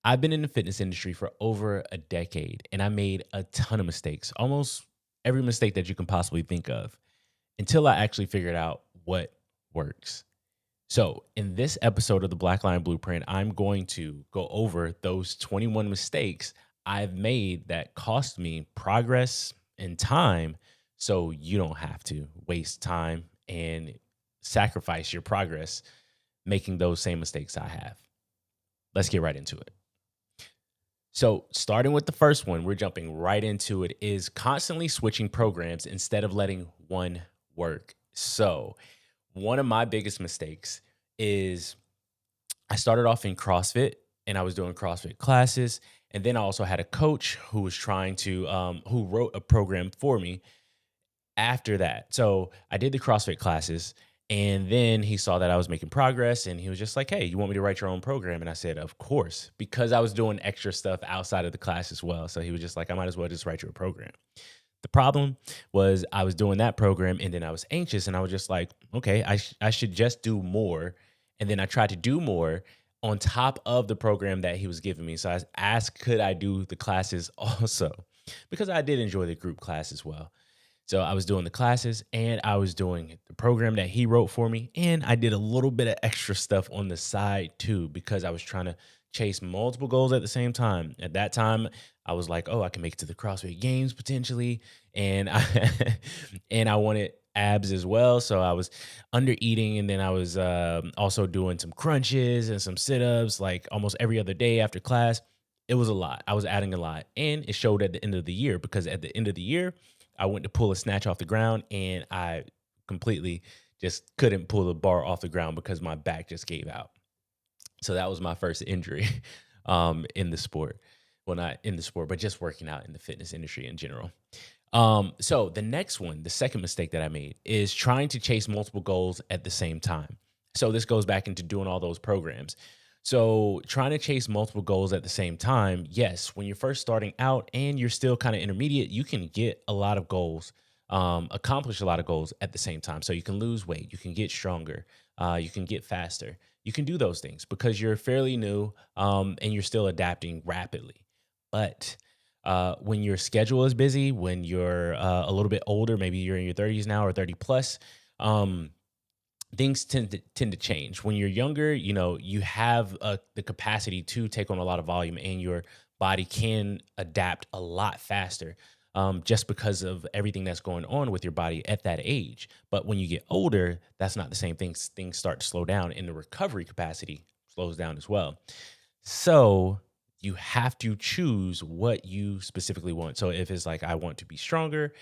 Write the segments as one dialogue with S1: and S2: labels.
S1: I've been in the fitness industry for over a decade and I made a ton of mistakes, almost every mistake that you can possibly think of, until I actually figured out what works. So, in this episode of the Black Line Blueprint, I'm going to go over those 21 mistakes I've made that cost me progress and time so you don't have to waste time and sacrifice your progress making those same mistakes I have. Let's get right into it. So, starting with the first one, we're jumping right into it, is constantly switching programs instead of letting one work. So, one of my biggest mistakes is I started off in CrossFit and I was doing CrossFit classes. And then I also had a coach who was trying to, who wrote a program for me after that. So I did the CrossFit classes and then he saw that I was making progress and he was just like, "Hey, you want me to write your own program?" And I said, "Of course," because I was doing extra stuff outside of the class as well. So he was just like, "I might as well just write you a program." The problem was I was doing that program and then I was anxious and I was just like, "Okay, I should just do more." And then I tried to do more on top of the program that he was giving me. So I asked, could I do the classes also? Because I did enjoy the group class as well. So I was doing the classes and I was doing the program that he wrote for me. And I did a little bit of extra stuff on the side too, because I was trying to chase multiple goals at the same time. At that time, I was like, oh, I can make it to the CrossFit Games potentially. And and I wanted abs as well. So I was under eating. And then I was also doing some crunches and some sit ups like almost every other day after class. It was a lot. I was adding a lot. And it showed at the end of the year because at the end of the year, I went to pull a snatch off the ground and I completely just couldn't pull the bar off the ground because my back just gave out. So that was my first injury in the sport. Well, not in the sport, but just working out in the fitness industry in general. So the next one, the second mistake that I made is trying to chase multiple goals at the same time. So this goes back into doing all those programs. So trying to chase multiple goals at the same time, yes, when you're first starting out and you're still kind of intermediate, you can get a lot of goals, accomplish a lot of goals at the same time. So you can lose weight, you can get stronger, you can get faster. You can do those things because you're fairly new and you're still adapting rapidly. But when your schedule is busy, when you're a little bit older, maybe you're in your 30s now or 30 plus, things tend to change. When you're younger, you have the capacity to take on a lot of volume, and your body can adapt a lot faster. Just because of everything that's going on with your body at that age. But when you get older, that's not the same thing. Things start to slow down, and the recovery capacity slows down as well. So you have to choose what you specifically want. So if it's like, I want to be stronger,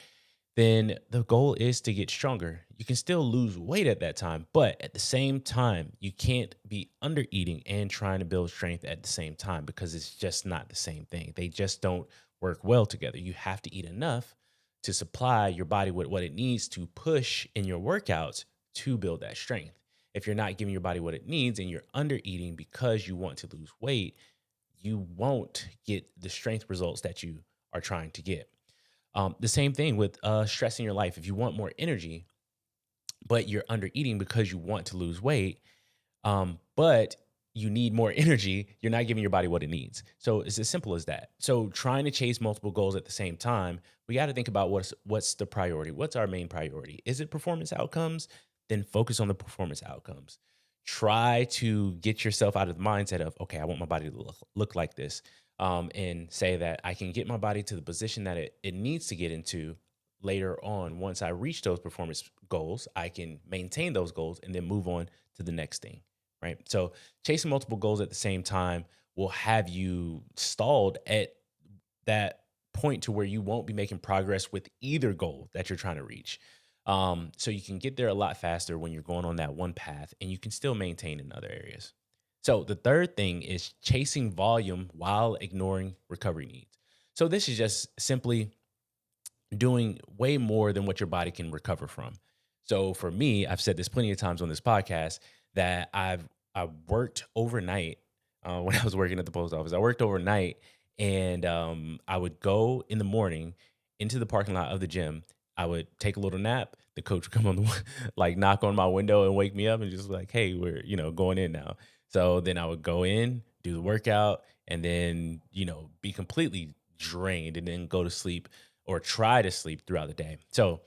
S1: then the goal is to get stronger. You can still lose weight at that time, but at the same time, you can't be under eating and trying to build strength at the same time because it's just not the same thing. They just don't work well together. You have to eat enough to supply your body with what it needs to push in your workouts to build that strength. If you're not giving your body what it needs and you're under eating because you want to lose weight, you won't get the strength results that you are trying to get. The same thing with stress in your life. If you want more energy, but you're under eating because you want to lose weight, but you need more energy, you're not giving your body what it needs. So it's as simple as that. So trying to chase multiple goals at the same time, we got to think about what's the priority. What's our main priority? Is it performance outcomes? Then focus on the performance outcomes. Try to get yourself out of the mindset of, okay, I want my body to look like this. And say that I can get my body to the position that it needs to get into later on. Once I reach those performance goals, I can maintain those goals and then move on to the next thing, right? So chasing multiple goals at the same time will have you stalled at that point to where you won't be making progress with either goal that you're trying to reach. So you can get there a lot faster when you're going on that one path and you can still maintain in other areas. So the third thing is chasing volume while ignoring recovery needs. So this is just simply doing way more than what your body can recover from. So for me, I've said this plenty of times on this podcast that I worked overnight when I was working at the post office. I worked overnight and I would go in the morning into the parking lot of the gym. I would take a little nap. The coach would come on the like knock on my window and wake me up and just like, hey, we're going in now. So then I would go in, do the workout, and then, be completely drained and then go to sleep or try to sleep throughout the day. So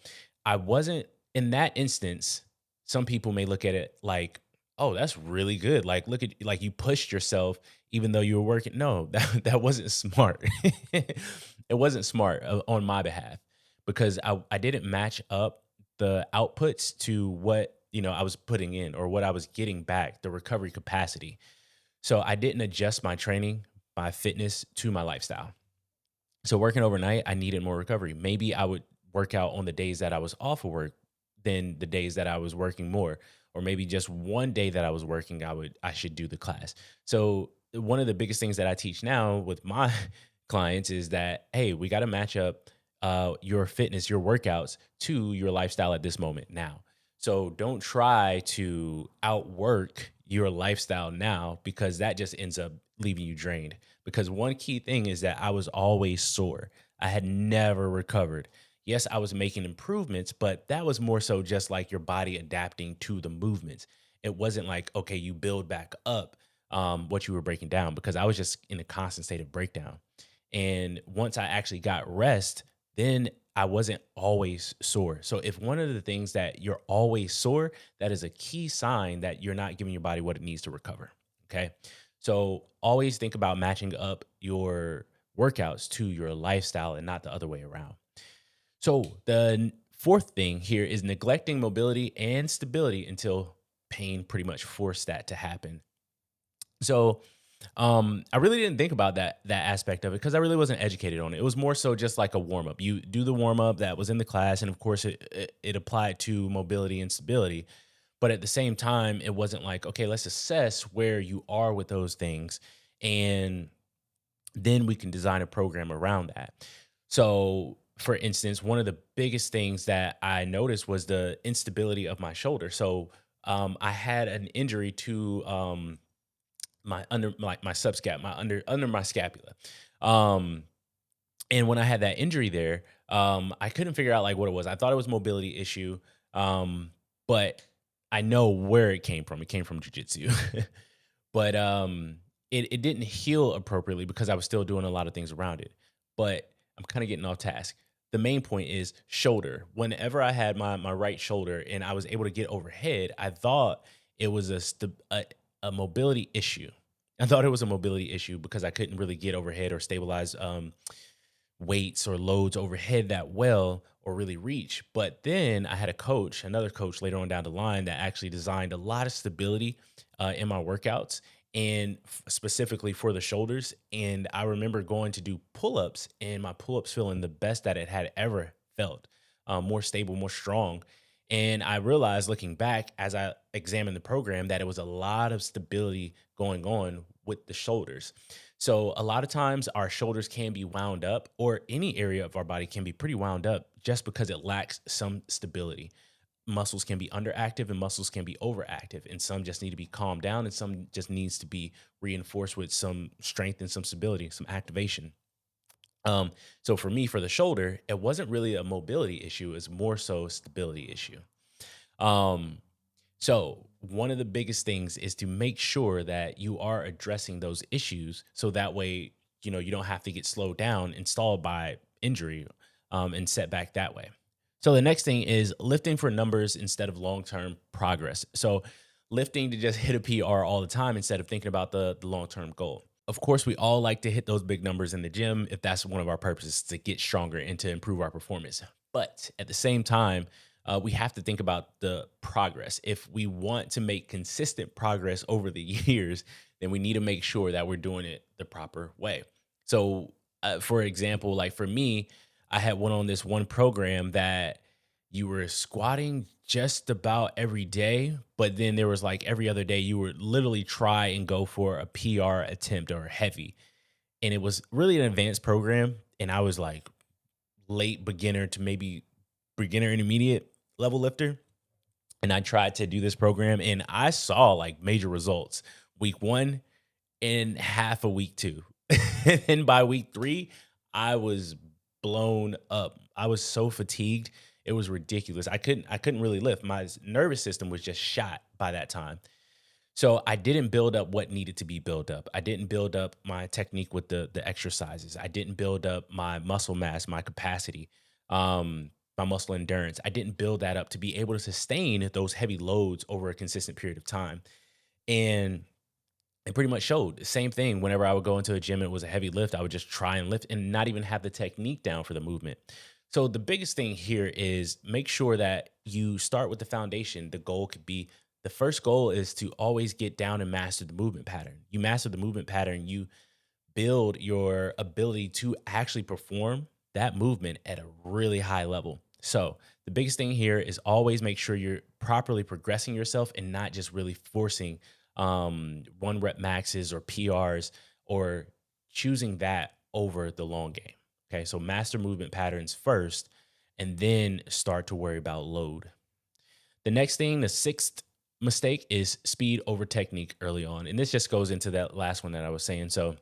S1: I wasn't in that instance. Some people may look at it like, oh, that's really good. Like, look at, like, you pushed yourself even though you were working. No, that wasn't smart. It wasn't smart on my behalf because I didn't match up the outputs to what, I was putting in or what I was getting back, the recovery capacity. So I didn't adjust my training, my fitness to my lifestyle. So working overnight, I needed more recovery. Maybe I would work out on the days that I was off of work than the days that I was working more. Or maybe just one day that I was working, I should do the class. So one of the biggest things that I teach now with my clients is that, hey, we got to match up your fitness, your workouts to your lifestyle at this moment now. So don't try to outwork your lifestyle now because that just ends up leaving you drained. Because one key thing is that I was always sore. I had never recovered. Yes, I was making improvements, but that was more so just like your body adapting to the movements. It wasn't like, okay, you build back up what you were breaking down because I was just in a constant state of breakdown. And once I actually got rest, then I wasn't always sore. So if one of the things that you're always sore, that is a key sign that you're not giving your body what it needs to recover. Okay. So always think about matching up your workouts to your lifestyle and not the other way around. So the fourth thing here is neglecting mobility and stability until pain pretty much forced that to happen. So I really didn't think about that aspect of it because I really wasn't educated on it. It was more so just like a warm up. You do the warm up that was in the class, and of course it applied to mobility and stability. But at the same time, it wasn't like, okay, let's assess where you are with those things, and then we can design a program around that. So, for instance, one of the biggest things that I noticed was the instability of my shoulder. So, I had an injury to my under my subscap, my under my scapula. Um, and when I had that injury there, I couldn't figure out like what it was. I thought it was mobility issue, but I know where it came from. It came from jujitsu, but it didn't heal appropriately because I was still doing a lot of things around it. But I'm kind of getting off task. The main point is shoulder. Whenever I had my right shoulder and I was able to get overhead, I thought it was a mobility issue. I thought it was a mobility issue because I couldn't really get overhead or stabilize weights or loads overhead that well or really reach. But then I had another coach later on down the line that actually designed a lot of stability in my workouts and specifically for the shoulders. And I remember going to do pull-ups and my pull-ups feeling the best that it had ever felt, more stable, more strong. And I realized looking back as I examined the program that it was a lot of stability going on with the shoulders. So a lot of times our shoulders can be wound up, or any area of our body can be pretty wound up just because it lacks some stability. Muscles can be underactive and muscles can be overactive, and some just need to be calmed down and some just needs to be reinforced with some strength and some stability, some activation. So for me, for the shoulder, it wasn't really a mobility issue, it's more so a stability issue. Um, so, one of the biggest things is to make sure that you are addressing those issues so that way, you don't have to get slowed down and stalled by injury and setback that way. So, the next thing is lifting for numbers instead of long term progress. So, lifting to just hit a PR all the time instead of thinking about the long term goal. Of course, we all like to hit those big numbers in the gym if that's one of our purposes to get stronger and to improve our performance. But at the same time, we have to think about the progress. If we want to make consistent progress over the years, then we need to make sure that we're doing it the proper way. So, for example, like for me, I had one on this one program that you were squatting just about every day, but then there was like every other day you would literally try and go for a PR attempt or a heavy. And it was really an advanced program. And I was like late beginner to maybe beginner intermediate level lifter. And I tried to do this program and I saw like major results week one and half of week two. And then by week three, I was blown up. I was so fatigued. It was ridiculous. I couldn't really lift. My nervous system was just shot by that time. So I didn't build up what needed to be built up. I didn't build up my technique with the exercises. I didn't build up my muscle mass, my capacity, my muscle endurance. I didn't build that up to be able to sustain those heavy loads over a consistent period of time. And it pretty much showed the same thing whenever I would go into a gym and it was a heavy lift. I would just try and lift and not even have the technique down for the movement. So the biggest thing here is make sure that you start with the foundation. The goal could be, the first goal is to always get down and master the movement pattern. You master the movement pattern, you build your ability to actually perform that movement at a really high level. So, the biggest thing here is always make sure you're properly progressing yourself and not just really forcing one rep maxes or PRs, or choosing that over the long game. Okay, so master movement patterns first and then start to worry about load. The next thing, the sixth mistake, is speed over technique early on. And this just goes into that last one that I was saying. So,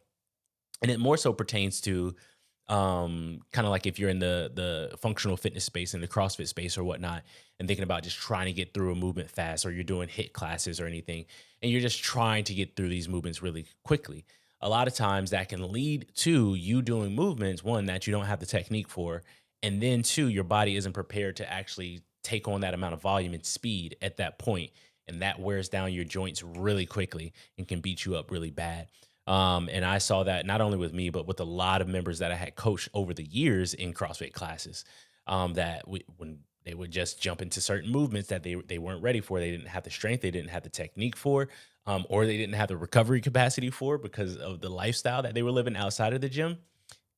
S1: and it more so pertains to kind of like if you're in the functional fitness space, in the CrossFit space or whatnot, and thinking about just trying to get through a movement fast, or you're doing hit classes or anything, and you're just trying to get through these movements really quickly. A lot of times that can lead to you doing movements, one, that you don't have the technique for, and then two, your body isn't prepared to actually take on that amount of volume and speed at that point, and that wears down your joints really quickly and can beat you up really bad. And I saw that not only with me, but with a lot of members that I had coached over the years in CrossFit classes. When they would just jump into certain movements that they weren't ready for, they didn't have the strength, they didn't have the technique for, or they didn't have the recovery capacity for, because of the lifestyle that they were living outside of the gym.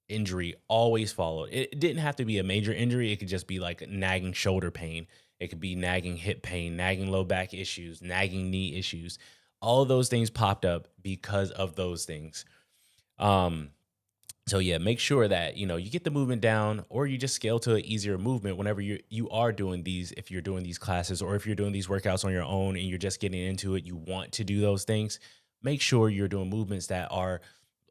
S1: Injury always followed. It didn't have to be a major injury. It could just be like nagging shoulder pain. It could be nagging hip pain, nagging low back issues, nagging knee issues. All of those things popped up because of those things. Um, so yeah, make sure that you get the movement down, or you just scale to an easier movement whenever you are doing these. If you're doing these classes, or if you're doing these workouts on your own and you're just getting into it, you want to do those things. Make sure you're doing movements that are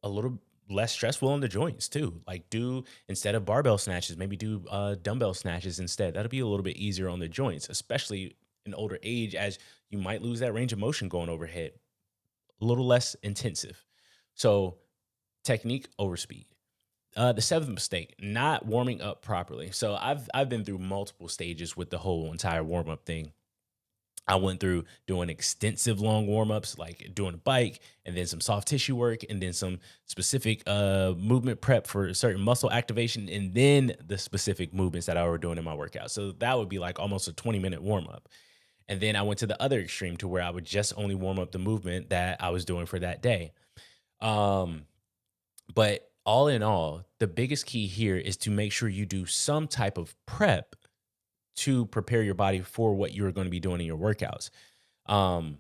S1: a little less stressful on the joints too. Like, do, instead of barbell snatches, maybe do dumbbell snatches instead. That'll be a little bit easier on the joints, especially in older age, as you might lose that range of motion going overhead. A little less intensive. So, technique over speed. The seventh mistake, not warming up properly. So I've been through multiple stages with the whole entire warm up thing. I went through doing extensive long warm ups, like doing a bike, and then some soft tissue work, and then some specific movement prep for certain muscle activation, and then the specific movements that I were doing in my workout. So that would be like almost a 20-minute warm up. And then I went to the other extreme, to where I would just only warm up the movement that I was doing for that day. Um, but all in all, the biggest key here is to make sure you do some type of prep to prepare your body for what you're going to be doing in your workouts. Um,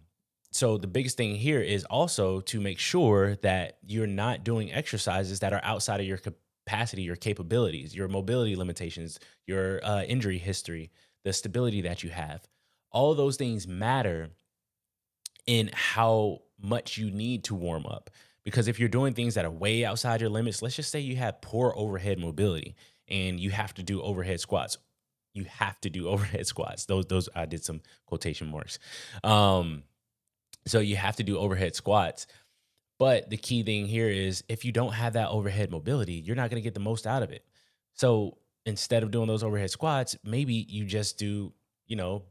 S1: so the biggest thing here is also to make sure that you're not doing exercises that are outside of your capacity, your capabilities, your mobility limitations, your injury history, the stability that you have. All of those things matter in how much you need to warm up. Because if you're doing things that are way outside your limits, let's just say you have poor overhead mobility and you have to do overhead squats. You have to do overhead squats. Those I did some quotation marks. Um, so you have to do overhead squats. But the key thing here is, if you don't have that overhead mobility, you're not going to get the most out of it. So instead of doing those overhead squats, maybe you just do, you know,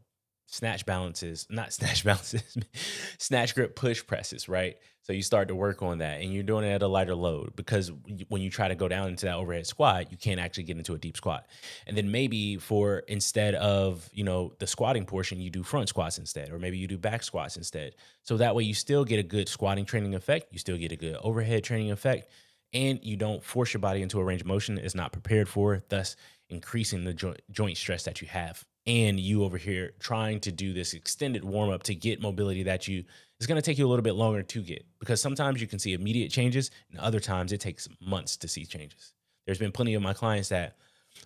S1: snatch balances, not snatch balances, snatch grip push presses, right? So you start to work on that, and you're doing it at a lighter load, because when you try to go down into that overhead squat, you can't actually get into a deep squat. And then maybe, for instead of, the squatting portion, you do front squats instead, or maybe you do back squats instead. So that way you still get a good squatting training effect, you still get a good overhead training effect, and you don't force your body into a range of motion it's not prepared for, thus increasing the joint stress that you have. And you over here trying to do this extended warm up to get mobility that it's going to take you a little bit longer to get, because sometimes you can see immediate changes, and other times it takes months to see changes. There's been plenty of my clients that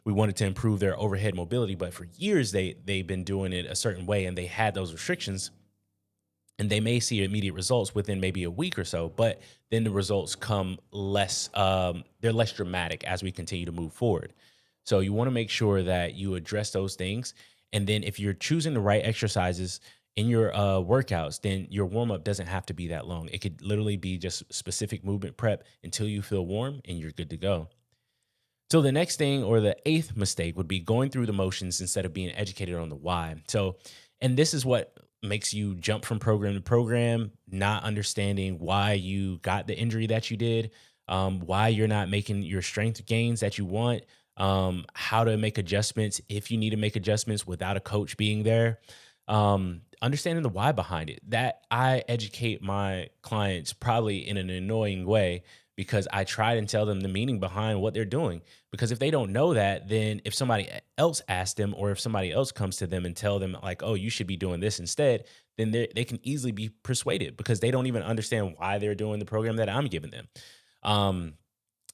S1: we wanted to improve their overhead mobility, but for years they've been doing it a certain way, and they had those restrictions, and they may see immediate results within maybe a week or so, but then the results come less, they're less dramatic as we continue to move forward. So you want to make sure that you address those things. And then if you're choosing the right exercises in your workouts, then your warm up doesn't have to be that long. It could literally be just specific movement prep until you feel warm and you're good to go. So the next thing, or the eighth mistake, would be going through the motions instead of being educated on the why. So, and this is what makes you jump from program to program, not understanding why you got the injury that you did, why you're not making your strength gains that you want, how to make adjustments if you need to make adjustments without a coach being there. Understanding the why behind it. That I educate my clients probably in an annoying way, because I try and tell them the meaning behind what they're doing. Because if they don't know that, then if somebody else asks them, or if somebody else comes to them and tell them like, oh, you should be doing this instead, then they can easily be persuaded, because they don't even understand why they're doing the program that I'm giving them. Um,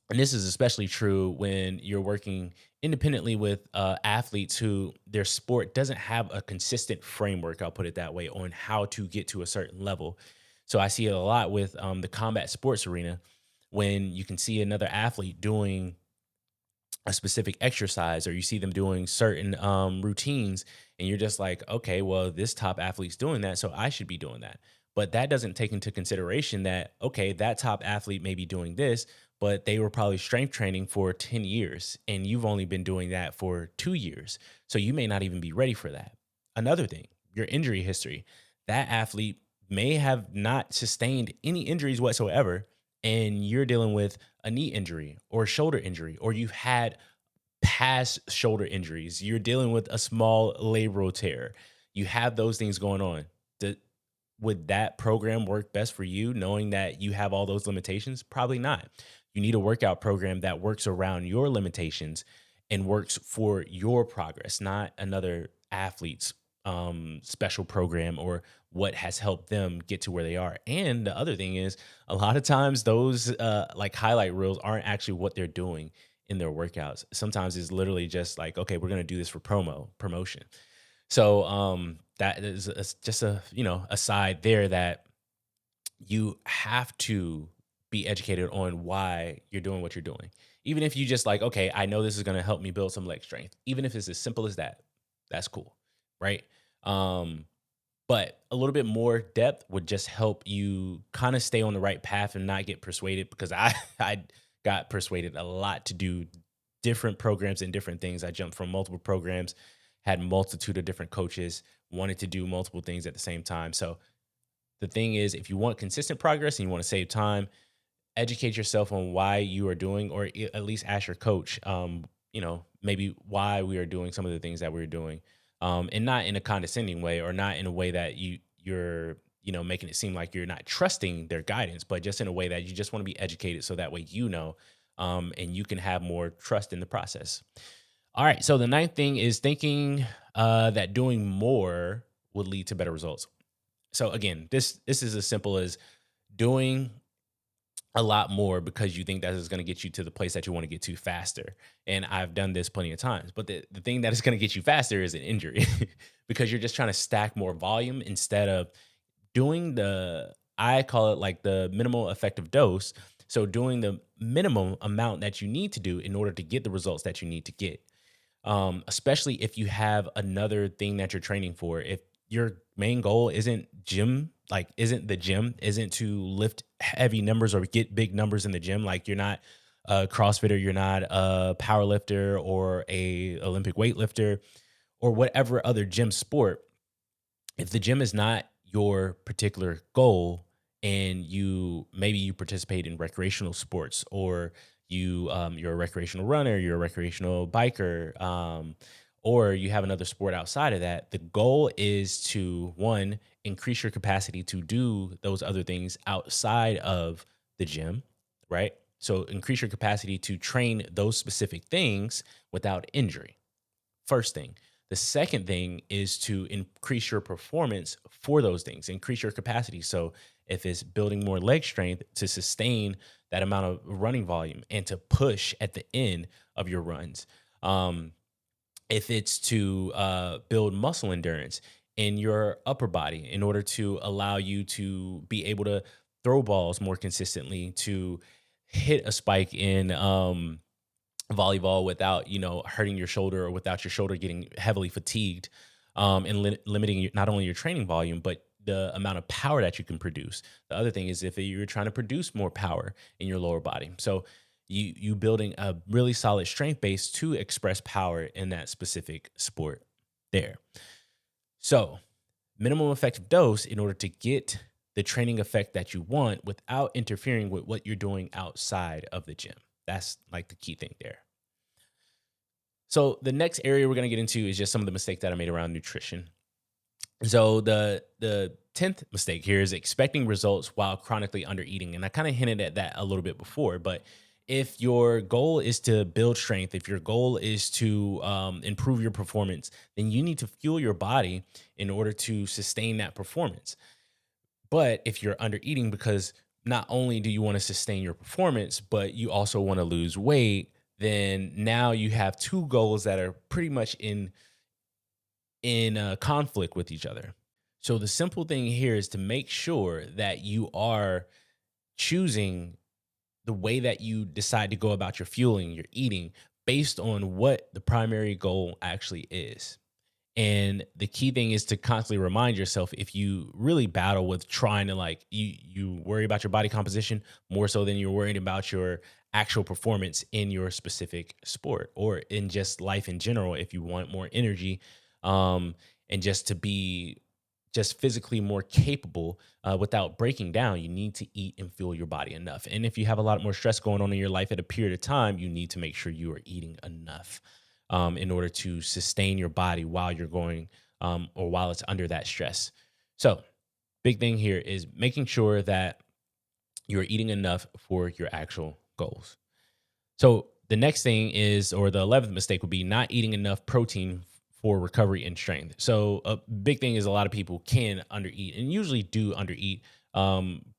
S1: and this is especially true when you're working independently with athletes who their sport doesn't have a consistent framework, I'll put it that way, on how to get to a certain level. So I see it a lot with the combat sports arena, when you can see another athlete doing a specific exercise, or you see them doing certain routines, and you're just like, okay, well, this top athlete's doing that, so I should be doing that. But that doesn't take into consideration that, okay, that top athlete may be doing this, but they were probably strength training for 10 years and you've only been doing that for 2 years. So you may not even be ready for that. Another thing, your injury history. That athlete may have not sustained any injuries whatsoever, and you're dealing with a knee injury or a shoulder injury, or you've had past shoulder injuries, you're dealing with a small labral tear, you have those things going on. Would that program work best for you, knowing that you have all those limitations? Probably not. You need a workout program that works around your limitations and works for your progress, not another athlete's special program, or what has helped them get to where they are. And the other thing is, a lot of times those like highlight reels aren't actually what they're doing in their workouts. Sometimes it's literally just like, okay, we're going to do this for promotion. So that is just a, aside there, that you have to be educated on why you're doing what you're doing. Even if you just like, okay, I know this is going to help me build some leg strength. Even if it's as simple as that, that's cool, right? Um, but a little bit more depth would just help you kind of stay on the right path and not get persuaded, because I got persuaded a lot to do different programs and different things. I jumped from multiple programs, had multitude of different coaches, wanted to do multiple things at the same time. So the thing is, if you want consistent progress and you want to save time, educate yourself on why you are doing, or at least ask your coach, maybe why we are doing some of the things that we're doing, and not in a condescending way, or not in a way that you're making it seem like you're not trusting their guidance, but just in a way that you just want to be educated, so that way and you can have more trust in the process. All right, so the ninth thing is thinking that doing more would lead to better results. So again, this is as simple as doing a lot more because you think that is going to get you to the place that you want to get to faster. And I've done this plenty of times. But the thing that is going to get you faster is an injury, because you're just trying to stack more volume instead of doing I call it like the minimal effective dose. So doing the minimum amount that you need to do in order to get the results that you need to get. Especially if you have another thing that you're training for. If your main goal isn't the gym, isn't to lift heavy numbers or get big numbers in the gym, like you're not a CrossFitter, you're not a power lifter or a Olympic weightlifter or whatever other gym sport. If the gym is not your particular goal, and maybe you participate in recreational sports, or you're a recreational runner, you're a recreational biker, or you have another sport outside of that, the goal is to, one, increase your capacity to do those other things outside of the gym, right? So increase your capacity to train those specific things without injury. First thing. The second thing is to increase your performance for those things, increase your capacity. So if it's building more leg strength, to sustain that amount of running volume and to push at the end of your runs. If it's to build muscle endurance in your upper body in order to allow you to be able to throw balls more consistently, to hit a spike in volleyball without hurting your shoulder, or without your shoulder getting heavily fatigued. and limiting not only your training volume, but the amount of power that you can produce. The other thing is if you're trying to produce more power in your lower body. So you building a really solid strength base to express power in that specific sport there. So minimum effective dose in order to get the training effect that you want without interfering with what you're doing outside of the gym. That's like the key thing there. So the next area we're going to get into is just some of the mistakes that I made around nutrition. So the 10th mistake here is expecting results while chronically under eating. And I kind of hinted at that a little bit before, but if your goal is to build strength, if your goal is to improve your performance, then you need to fuel your body in order to sustain that performance. But if you're under eating, because not only do you want to sustain your performance, but you also want to lose weight, then now you have two goals that are pretty much in conflict with each other. So the simple thing here is to make sure that you are choosing the way that you decide to go about your fueling, your eating, based on what the primary goal actually is. And the key thing is to constantly remind yourself, if you really battle with trying to like you worry about your body composition more so than you're worried about your actual performance in your specific sport or in just life in general, if you want more energy, and just to be just physically more capable without breaking down, you need to eat and fuel your body enough. And if you have a lot more stress going on in your life at a period of time, you need to make sure you are eating enough in order to sustain your body while you're going or while it's under that stress. So, big thing here is making sure that you're eating enough for your actual goals. So, the next thing is, or the 11th mistake would be not eating enough protein for recovery and strength. So, a big thing is a lot of people can undereat and usually do undereat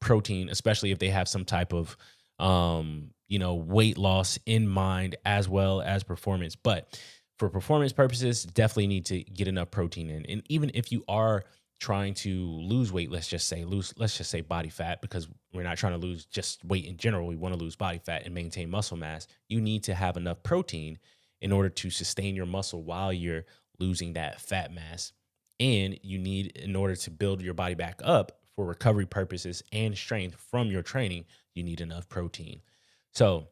S1: protein, especially if they have some type of weight loss in mind as well as performance. But for performance purposes, definitely need to get enough protein in. And even if you are trying to lose weight, let's just say body fat, because we're not trying to lose just weight in general. We want to lose body fat and maintain muscle mass. You need to have enough protein in order to sustain your muscle while you're losing that fat mass. And you need, in order to build your body back up for recovery purposes and strength from your training, you need enough protein. So,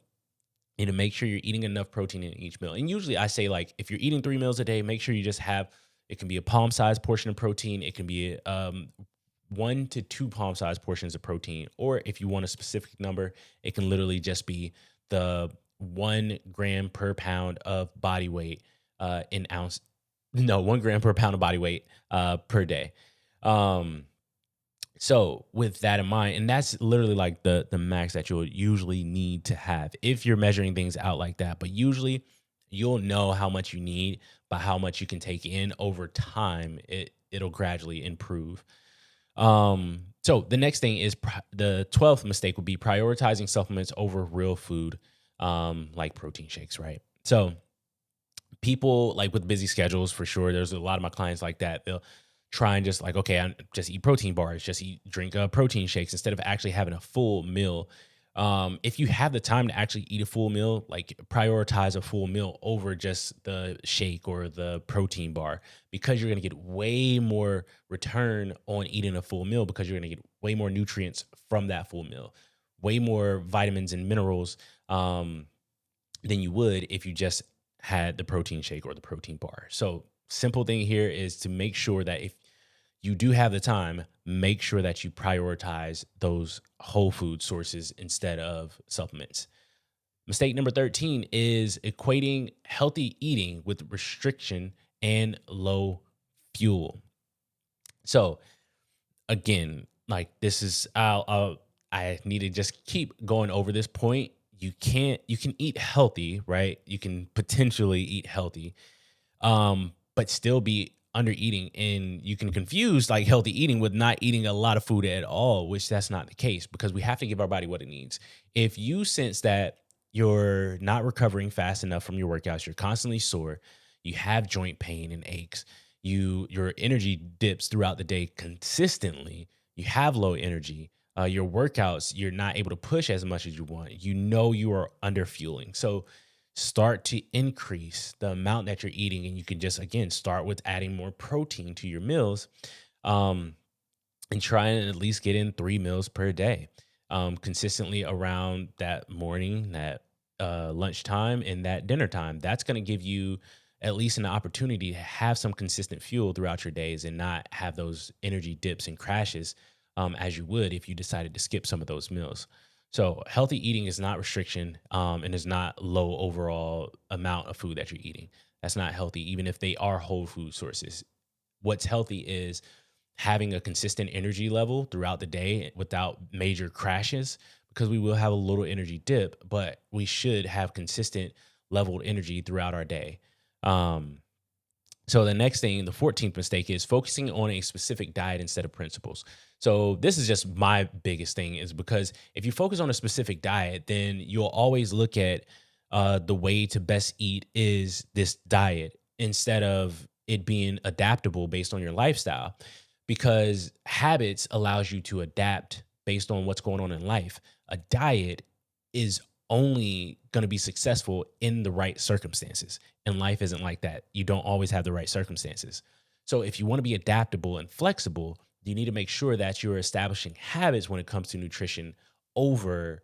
S1: make sure you're eating enough protein in each meal. And usually I say, like, if you're eating 3 meals a day, make sure you just have, it can be a palm-sized portion of protein. It can be 1 to 2 palm-sized portions of protein. Or if you want a specific number, it can literally just be the 1 gram per pound of body weight in ounce. No, 1 gram per pound of body weight per day. So with that in mind, and that's literally like the max that you'll usually need to have if you're measuring things out like that. But usually you'll know how much you need by how much you can take in over time. It'll gradually improve. So the next thing is the 12th mistake would be prioritizing supplements over real food, like protein shakes, right? So people like with busy schedules, for sure, there's a lot of my clients like that. They'll try and just like, okay, I just eat protein bars, drink protein shakes instead of actually having a full meal. If you have the time to actually eat a full meal, like prioritize a full meal over just the shake or the protein bar, because you're going to get way more return on eating a full meal, because you're going to get way more nutrients from that full meal, way more vitamins and minerals than you would if you just had the protein shake or the protein bar. So simple thing here is to make sure that if you do have the time, make sure that you prioritize those whole food sources instead of supplements. Mistake number 13 is equating healthy eating with restriction and low fuel. So again, like this is, I need to just keep going over this point. You can eat healthy, right? You can potentially eat healthy, but still be under eating, and you can confuse like healthy eating with not eating a lot of food at all, which that's not the case, because we have to give our body what it needs. If you sense that you're not recovering fast enough from your workouts, you're constantly sore, you have joint pain and aches, your energy dips throughout the day consistently, you have low energy, your workouts, you're not able to push as much as you want, you are under fueling. So start to increase the amount that you're eating. And you can just, again, start with adding more protein to your meals. Um, and try and at least get in 3 meals per day, consistently around that morning, that lunchtime, and that dinner time. That's going to give you at least an opportunity to have some consistent fuel throughout your days and not have those energy dips and crashes, as you would if you decided to skip some of those meals. So healthy eating is not restriction, and is not low overall amount of food that you're eating. That's not healthy, even if they are whole food sources. What's healthy is having a consistent energy level throughout the day without major crashes, because we will have a little energy dip, but we should have consistent leveled energy throughout our day. Um, so the next thing, the 14th mistake, is focusing on a specific diet instead of principles. So this is just my biggest thing, is because if you focus on a specific diet, then you'll always look at the way to best eat is this diet instead of it being adaptable based on your lifestyle, because habits allows you to adapt based on what's going on in life. A diet is only going to be successful in the right circumstances. And life isn't like that. You don't always have the right circumstances. So if you want to be adaptable and flexible, you need to make sure that you're establishing habits when it comes to nutrition over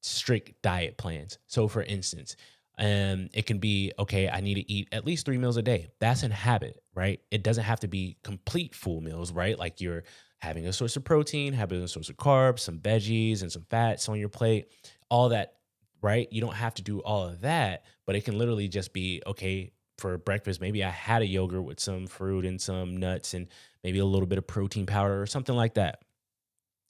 S1: strict diet plans. So for instance, it can be, okay, I need to eat at least 3 meals a day. That's a habit, right? It doesn't have to be complete full meals, right? Like you're having a source of protein, having a source of carbs, some veggies, and some fats on your plate, all that, right? You don't have to do all of that, but it can literally just be, okay, for breakfast, maybe I had a yogurt with some fruit and some nuts and maybe a little bit of protein powder or something like that.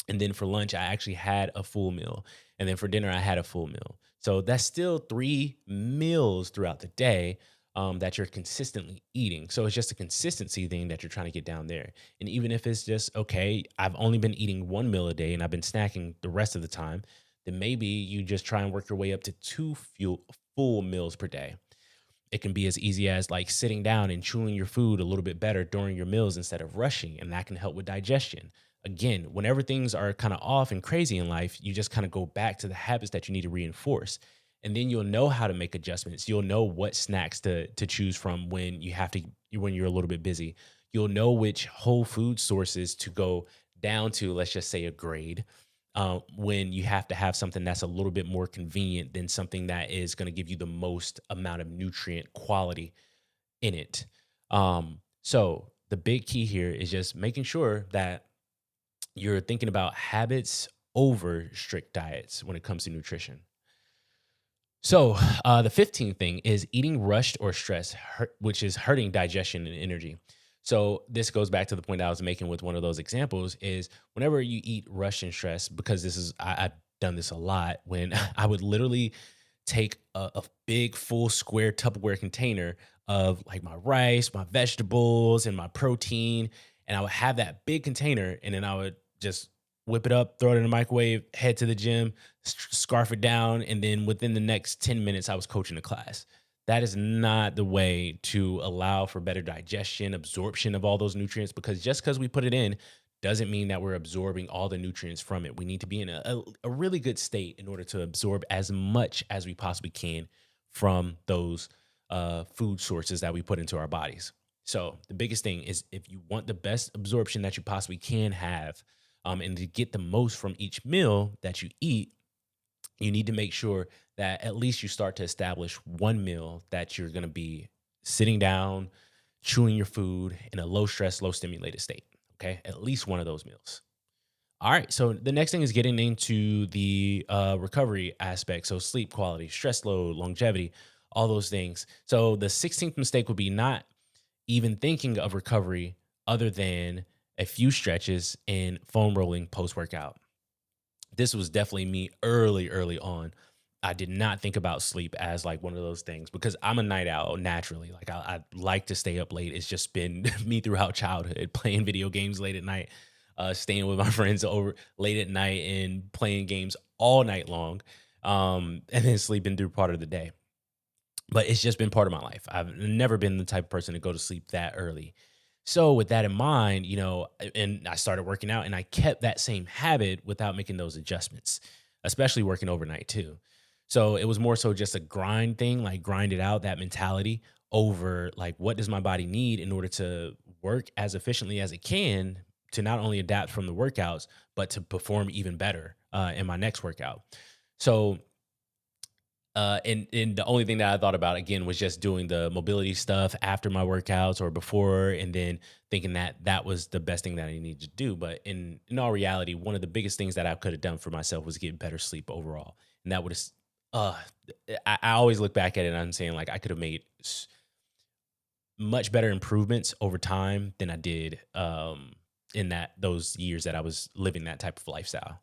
S1: And then for lunch, I actually had a full meal. And then for dinner, I had a full meal. So that's still 3 meals throughout the day, that you're consistently eating. So it's just a consistency thing that you're trying to get down there. And even if it's just, okay, I've only been eating 1 meal a day and I've been snacking the rest of the time, then maybe you just try and work your way up to full meals per day. It can be as easy as like sitting down and chewing your food a little bit better during your meals instead of rushing, and that can help with digestion. Again, whenever things are kind of off and crazy in life, you just kind of go back to the habits that you need to reinforce. And then you'll know how to make adjustments. You'll know what snacks to choose from when you have to when you're a little bit busy. You'll know which whole food sources to go down to, let's just say a grade, when you have to have something that's a little bit more convenient than something that is going to give you the most amount of nutrient quality in it. So the big key here is just making sure that you're thinking about habits over strict diets when it comes to nutrition. So the 15th thing is eating rushed or stressed, which is hurting digestion and energy. So this goes back to the point I was making with one of those examples, is whenever you eat rushed and stressed, because I've done this a lot, when I would literally take a big full square Tupperware container of like my rice, my vegetables, and my protein, and I would have that big container, and then I would just whip it up, throw it in the microwave, head to the gym, scarf it down, and then within the next 10 minutes, I was coaching a class. That is not the way to allow for better digestion, absorption of all those nutrients, because just because we put it in doesn't mean that we're absorbing all the nutrients from it. We need to be in a really good state in order to absorb as much as we possibly can from those food sources that we put into our bodies. So the biggest thing is, if you want the best absorption that you possibly can have, and to get the most from each meal that you eat, you need to make sure that at least you start to establish 1 meal that you're going to be sitting down, chewing your food in a low stress, low stimulated state. Okay. At least one of those meals. All right. So the next thing is getting into the recovery aspect. So sleep quality, stress load, longevity, all those things. So the 16th mistake would be not even thinking of recovery other than a few stretches and foam rolling post workout. This was definitely me early on. I did not think about sleep as like one of those things, because I'm a night owl naturally. Like I like to stay up late. It's just been me throughout childhood, playing video games late at night, staying with my friends over late at night and playing games all night long, and then sleeping through part of the day. But it's just been part of my life. I've never been the type of person to go to sleep that early. So with that in mind, and I started working out and I kept that same habit without making those adjustments, especially working overnight too. So it was more so just a grind thing, like grind it out, that mentality over like what does my body need in order to work as efficiently as it can to not only adapt from the workouts, but to perform even better in my next workout. So and the only thing that I thought about again was just doing the mobility stuff after my workouts or before, and then thinking that that was the best thing that I needed to do. But in all reality, one of the biggest things that I could have done for myself was get better sleep overall, and that would have. Uh, I always look back at it and I'm saying like I could have made much better improvements over time than I did in that those years that I was living that type of lifestyle.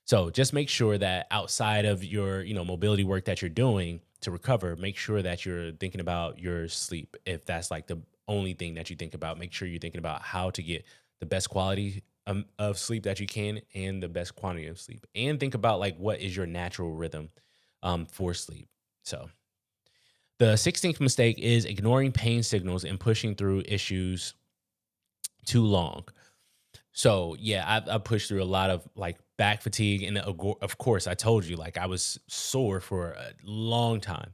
S1: So just make sure that outside of your, mobility work that you're doing to recover, make sure that you're thinking about your sleep. If that's like the only thing that you think about, make sure you're thinking about how to get the best quality of sleep that you can and the best quantity of sleep. And think about like what is your natural rhythm for sleep. So the 16th mistake is ignoring pain signals and pushing through issues too long. So yeah, I pushed through a lot of like back fatigue, and of course, I told you like I was sore for a long time.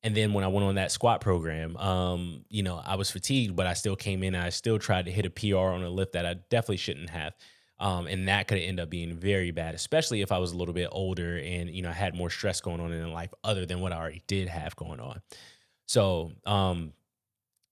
S1: And then when I went on that squat program, I was fatigued, but I still came in and I still tried to hit a PR on a lift that I definitely shouldn't have. And that could end up being very bad, especially if I was a little bit older and I had more stress going on in life other than what I already did have going on. So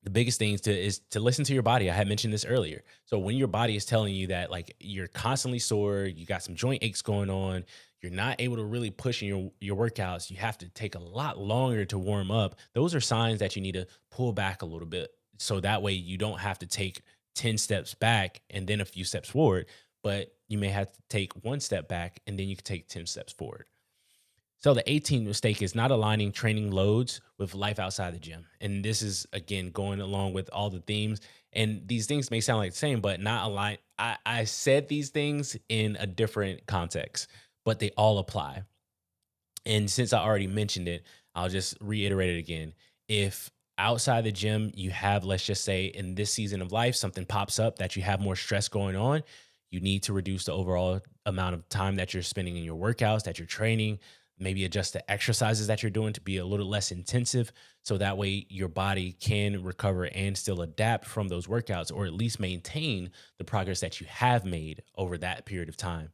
S1: the biggest thing is to listen to your body. I had mentioned this earlier. So when your body is telling you that like you're constantly sore, you got some joint aches going on, you're not able to really push in your workouts, you have to take a lot longer to warm up. Those are signs that you need to pull back a little bit. So that way you don't have to take 10 steps back and then a few steps forward, but you may have to take one step back and then you can take 10 steps forward. So the 18th mistake is not aligning training loads with life outside the gym. And this is again going along with all the themes. And these things may sound like the same, but not align. I said these things in a different context, but they all apply. And since I already mentioned it, I'll just reiterate it again. If outside the gym you have, let's just say in this season of life, something pops up that you have more stress going on, you need to reduce the overall amount of time that you're spending in your workouts, that you're training, maybe adjust the exercises that you're doing to be a little less intensive. So that way your body can recover and still adapt from those workouts, or at least maintain the progress that you have made over that period of time,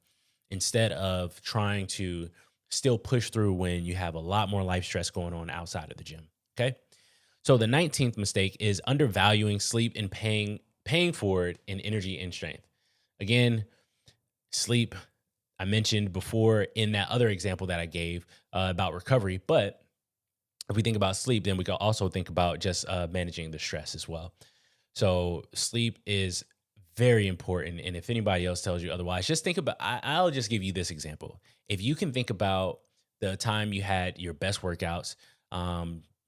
S1: instead of trying to still push through when you have a lot more life stress going on outside of the gym. Okay. So the 19th mistake is undervaluing sleep and paying for it in energy and strength. Again, sleep, I mentioned before in that other example that I gave about recovery. But if we think about sleep, then we can also think about just managing the stress as well. So sleep is very important. And if anybody else tells you otherwise, just think about, I'll just give you this example. If you can think about the time you had your best workouts,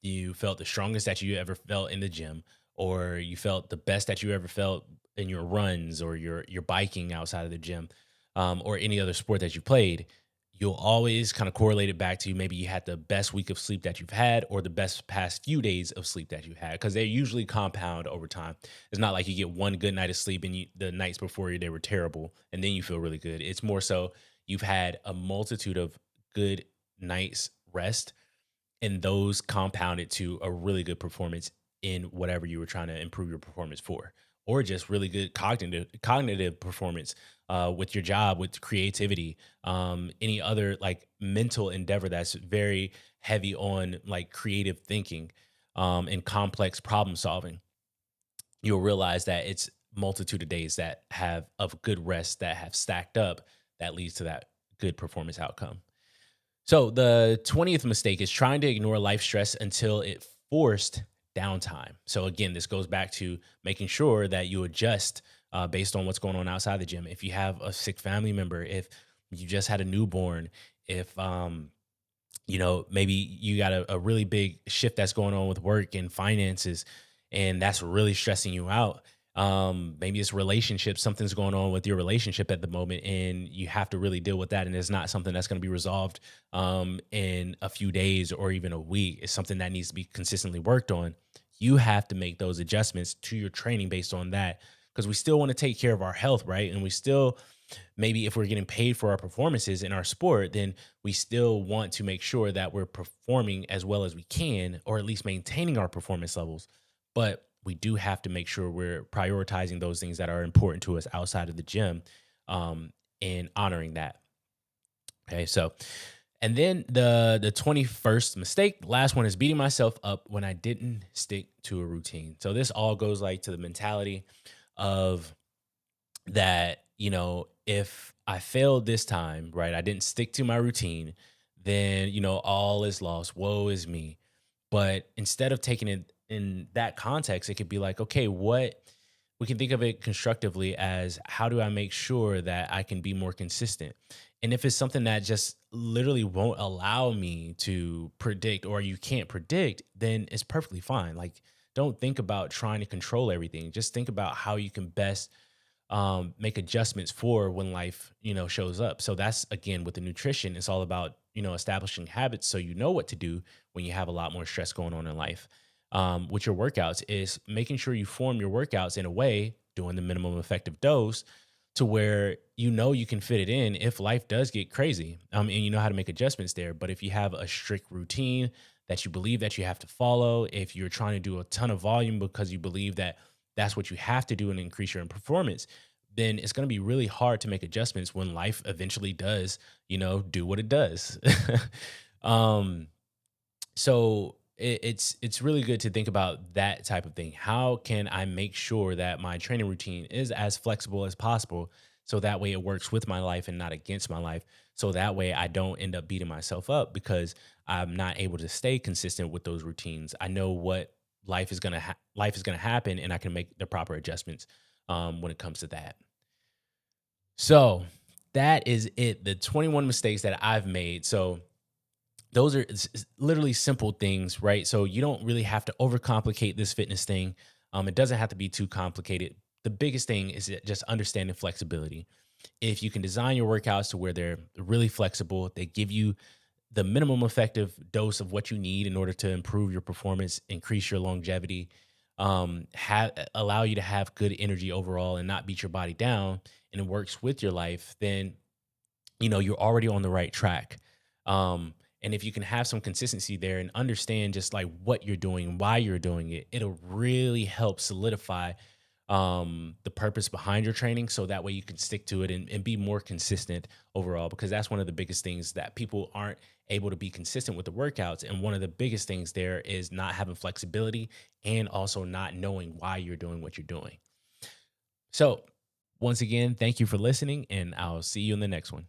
S1: you felt the strongest that you ever felt in the gym, or you felt the best that you ever felt in your runs or your biking outside of the gym, or any other sport that you played, you'll always kind of correlate it back to maybe you had the best week of sleep that you've had or the best past few days of sleep that you had, because they usually compound over time. It's not like you get one good night of sleep and the nights before you, they were terrible and then you feel really good. It's more so you've had a multitude of good nights rest, and those compounded to a really good performance in whatever you were trying to improve your performance for, or just really good cognitive performance with your job, with creativity, any other like mental endeavor that's very heavy on like creative thinking and complex problem solving. You'll realize that it's multitude of days that have of good rest that have stacked up that leads to that good performance outcome. So the 20th mistake is trying to ignore life stress until it forced downtime. So again, this goes back to making sure that you adjust based on what's going on outside the gym. If you have a sick family member, if you just had a newborn, if maybe you got a really big shift that's going on with work and finances, and that's really stressing you out. Maybe it's relationships, something's going on with your relationship at the moment, and you have to really deal with that. And it's not something that's going to be resolved in a few days or even a week. It's something that needs to be consistently worked on. You have to make those adjustments to your training based on that, because we still want to take care of our health, right? And we still maybe if we're getting paid for our performances in our sport, then we still want to make sure that we're performing as well as we can, or at least maintaining our performance levels. But we do have to make sure we're prioritizing those things that are important to us outside of the gym, and honoring that. Okay, so and then the 21st mistake, the last one, is beating myself up when I didn't stick to a routine. So this all goes like to the mentality of that, if I failed this time, right, I didn't stick to my routine, then, all is lost. Woe is me. But instead of taking it in that context, it could be like, okay, what we can think of it constructively as, how do I make sure that I can be more consistent? And if it's something that just literally won't allow me to predict, or you can't predict, then it's perfectly fine. Like, don't think about trying to control everything. Just think about how you can best make adjustments for when life, shows up. So that's, again, with the nutrition, it's all about, establishing habits so you know what to do when you have a lot more stress going on in life. With your workouts, is making sure you form your workouts in a way, doing the minimum effective dose, to where you can fit it in if life does get crazy, and you know how to make adjustments there. But if you have a strict routine that you believe that you have to follow, if you're trying to do a ton of volume because you believe that that's what you have to do and increase your performance, then it's going to be really hard to make adjustments when life eventually does, do what it does. um, so it's really good to think about that type of thing. How can I make sure that my training routine is as flexible as possible, so that way it works with my life and not against my life? So that way I don't end up beating myself up because I'm not able to stay consistent with those routines. I know what life is gonna happen, and I can make the proper adjustments when it comes to that. So that is it. The 21 mistakes that I've made. So those are literally simple things, right? So you don't really have to overcomplicate this fitness thing. It doesn't have to be too complicated. The biggest thing is just understanding flexibility. If you can design your workouts to where they're really flexible, they give you the minimum effective dose of what you need in order to improve your performance, increase your longevity, allow you to have good energy overall and not beat your body down, and it works with your life, then you're already on the right track. And if you can have some consistency there and understand just like what you're doing, why you're doing it, it'll really help solidify the purpose behind your training. So that way you can stick to it and be more consistent overall, because that's one of the biggest things that people aren't able to be consistent with the workouts. And one of the biggest things there is not having flexibility, and also not knowing why you're doing what you're doing. So once again, thank you for listening, and I'll see you in the next one.